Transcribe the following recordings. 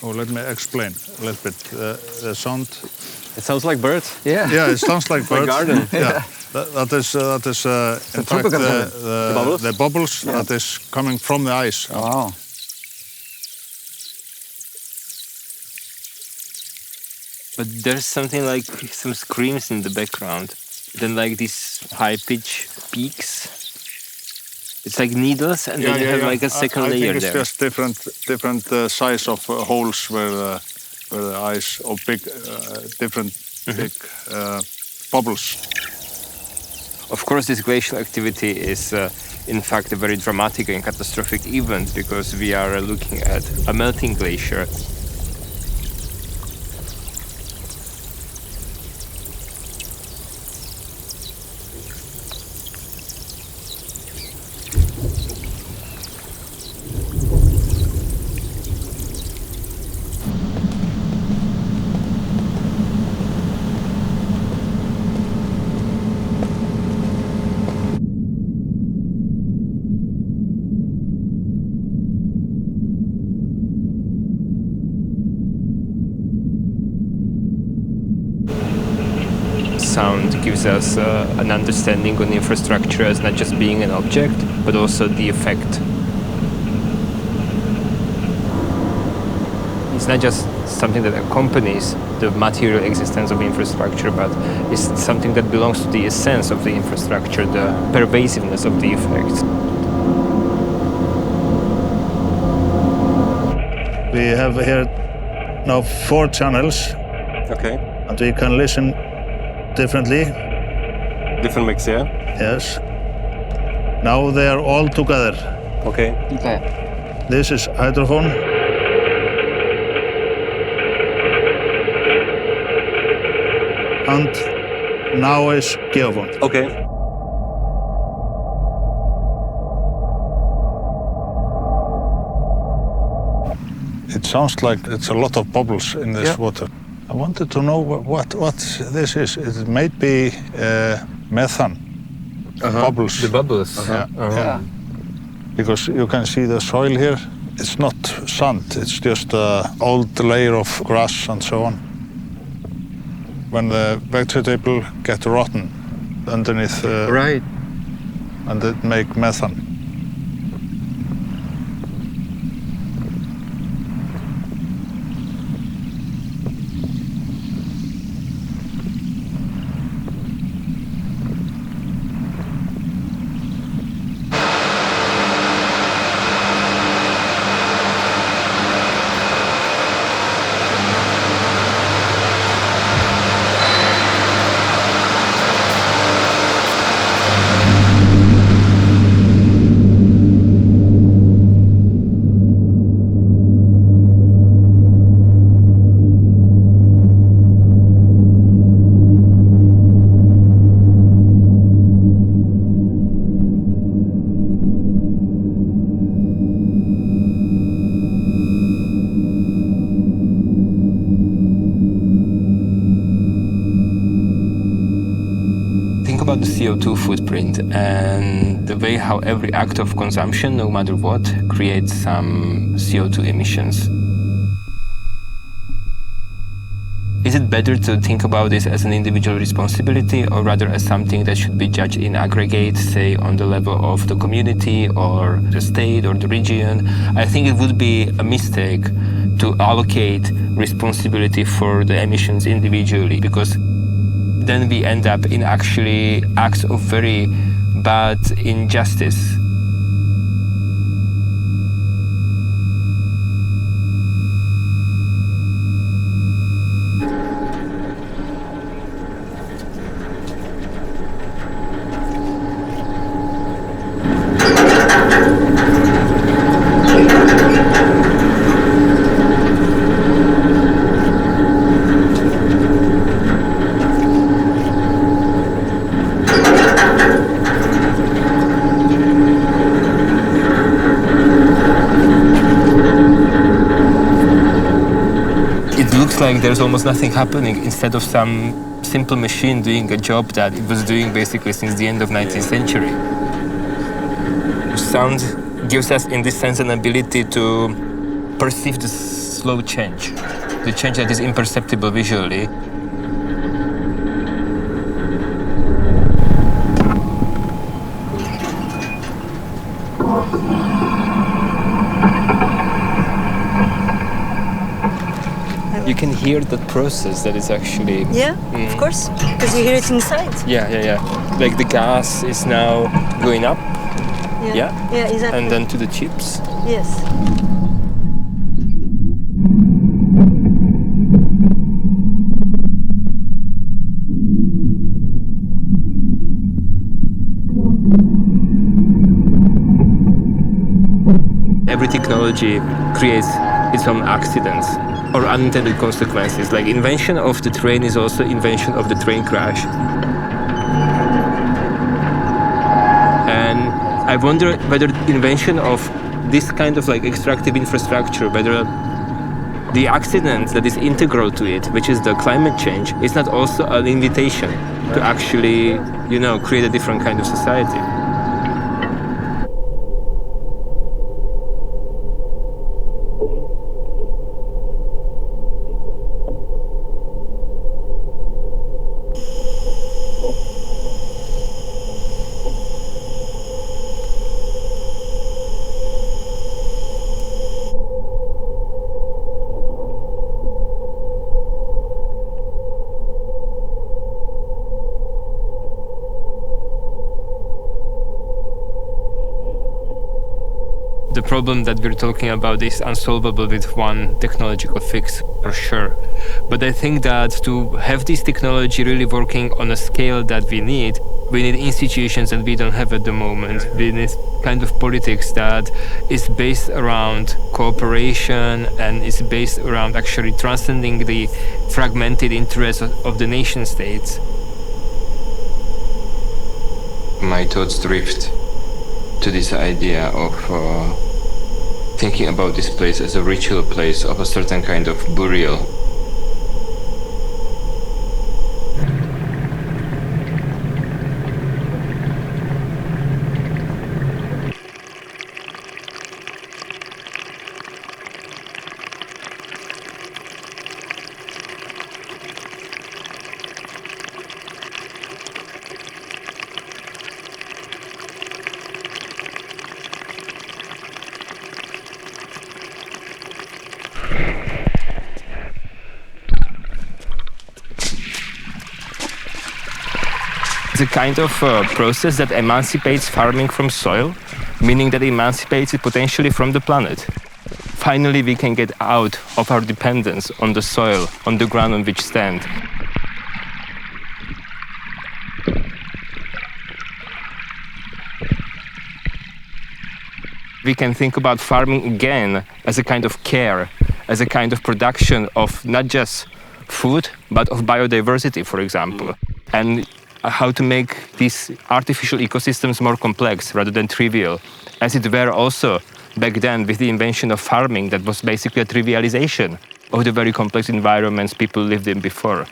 Oh, let me explain a little bit. The sound. It sounds like birds. Yeah. Yeah, it sounds like birds. garden. Yeah. That is in fact the bubbles that is coming from the ice. Wow. But there's something like some screams in the background. Then like these high-pitched peaks. It's like needles, and then you have like a second layer I think there. it's just different size of holes where the ice or big different big bubbles. Of course, this glacial activity is in fact a very dramatic and catastrophic event because we are looking at a melting glacier. Sound gives us an understanding on infrastructure as not just being an object, but also the effect. It's not just something that accompanies the material existence of infrastructure, but it's something that belongs to the essence of the infrastructure, the pervasiveness of the effect. We have here now 4 channels. Okay. And we can listen differently. Different mix, yeah? Yes. Now they are all together. Okay. Okay. This is hydrophone. And now is geophone. Okay. It sounds like it's a lot of bubbles in this water. I wanted to know what this is. It might be methane bubbles. The bubbles. Yeah. Because you can see the soil here. It's not sand. It's just an old layer of grass and so on. When the vegetable get rotten underneath, Right. and it make methane. About the CO2 footprint and the way how every act of consumption, no matter what, creates some CO2 emissions. Is it better to think about this as an individual responsibility or rather as something that should be judged in aggregate, say on the level of the community or the state or the region? I think it would be a mistake to allocate responsibility for the emissions individually, because then we end up in actually acts of very bad injustice. Like there's almost nothing happening instead of some simple machine doing a job that it was doing basically since the end of 19th century. Sound gives us in this sense an ability to perceive the slow change, the change that is imperceptible visually. You can hear that process that is actually... Yeah, of course, because you hear it inside. Yeah. Like the gas is now going up. Yeah, exactly. And then to the chips. Yes. Every technology creates its own accidents or unintended consequences. Like invention of the train is also invention of the train crash. And I wonder whether invention of this kind of like extractive infrastructure, whether the accident that is integral to it, which is the climate change, is not also an invitation to actually, create a different kind of society. The problem that we're talking about is unsolvable with one technological fix, for sure. But I think that to have this technology really working on a scale that we need institutions that we don't have at the moment. We need kind of politics that is based around cooperation and is based around actually transcending the fragmented interests of the nation states. My thoughts drift to this idea of thinking about this place as a ritual place of a certain kind of burial. It's a kind of process that emancipates farming from soil, meaning that it emancipates it potentially from the planet. Finally, we can get out of our dependence on the soil, on the ground on which we stand. We can think about farming again as a kind of care, as a kind of production of not just food, but of biodiversity, for example. And how to make these artificial ecosystems more complex rather than trivial, as it were also back then with the invention of farming that was basically a trivialization of the very complex environments people lived in before.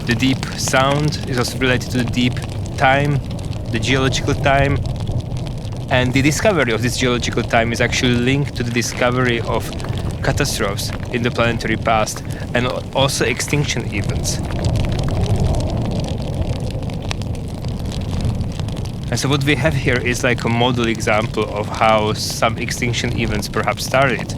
The deep sound is also related to the deep time, the geological time. And the discovery of this geological time is actually linked to the discovery of catastrophes in the planetary past and also extinction events. And so what we have here is like a model example of how some extinction events perhaps started.